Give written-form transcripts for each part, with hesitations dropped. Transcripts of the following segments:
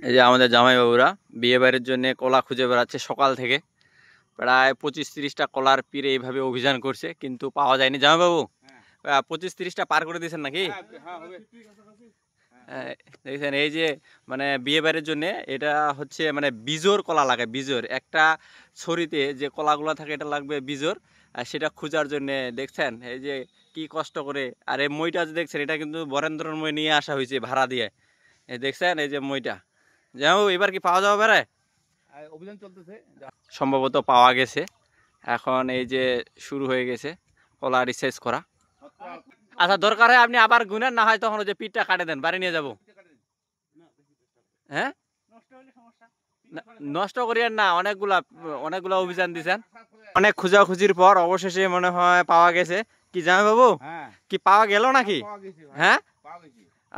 এই যে আমাদের জামাইবাবুরা বিয়ে বাড়ির জন্য কলা খুঁজে বেড়াচ্ছে সকাল থেকে। প্রায় 25-30টা কলার পিড়ে এইভাবে অভিযান করছে, কিন্তু পাওয়া যায়নি। জামাইবাবু 25-30টা পার করে দিয়েছেন নাকি? দেখছেন এই যে মানে বিয়ে বাড়ির জন্য এটা হচ্ছে মানে বীজোর কলা লাগে, বীজোর একটা ছড়িতে যে কলাগুলো থাকে এটা লাগবে বীজোর, আর সেটা খোঁজার জন্য দেখছেন এই যে কি কষ্ট করে। আর এই মইটা যে দেখছেন এটা কিন্তু বরেন্দ্রর মই নিয়ে আসা হয়েছে ভাড়া দিয়ে। এই দেখছেন এই যে মইটা, যাও এবার কি পাওয়া যাবে বেড়ে? অভিযান চলতেছে, সম্ভবত পাওয়া গেছে। এখন এই যে শুরু হয়ে গেছে কলা রিসার্চ করা। আচ্ছা দরকার হয় আপনি আবার গুনেন, না হয় তখন ওই যে পিঠটা কাটে দেন, বাড়ি নিয়ে যাব। হ্যাঁ নষ্ট করিয়েন না, অনেকগুলা অভিযান দিচ্ছেন। অনেক খোঁজাখুঁজির পর অবশেষে মনে হয় পাওয়া গেছে। কি জামাই বাবু কি পাওয়া গেল নাকি? হ্যাঁ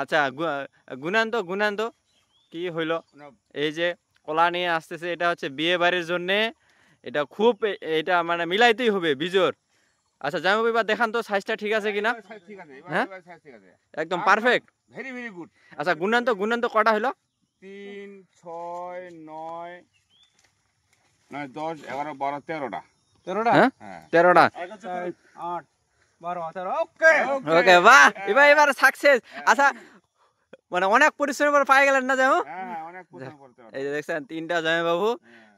আচ্ছা গুনান তো কি হইলো। এই যে কলা নিয়ে আসতেছে, এটা হচ্ছে বিয়ে বাড়ির জন্য, এটা খুব এটা মানে মিলাইতেই হবে বিজোর। আচ্ছা জামাই বাবু এবার দেখান তো সাইজটা ঠিক আছে কিনা। হ্যাঁ একদম পারফেক্ট, ভেরি ভেরি গুড। আচ্ছা গুনান তো কটা হইলো? 3, 6, 9, 10, 11, 12, 13টা। 13টা? হ্যাঁ 13টা। 8, 12, 13। ওকে ওকে বাহ, এবার সাকসেস। আচ্ছা মানে অনেক পরিশ্রমের পর পাই গেলেন না জামু? হ্যাঁ অনেক পরিশ্রম করতে হবে। এই যে দেখছেন 3টা জামাই বাবু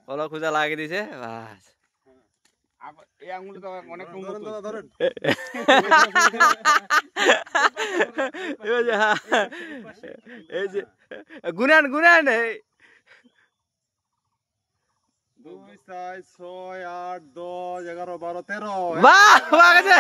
কলা খোঁজা লাগিয়ে দিয়েছে। বাস এই আঙুলটা অনেক উন্নত ধরেন। এই যে গুনান 2, 4, 6, 8, 10, 11, 12, 13। বাহ পাওয়া গেছে।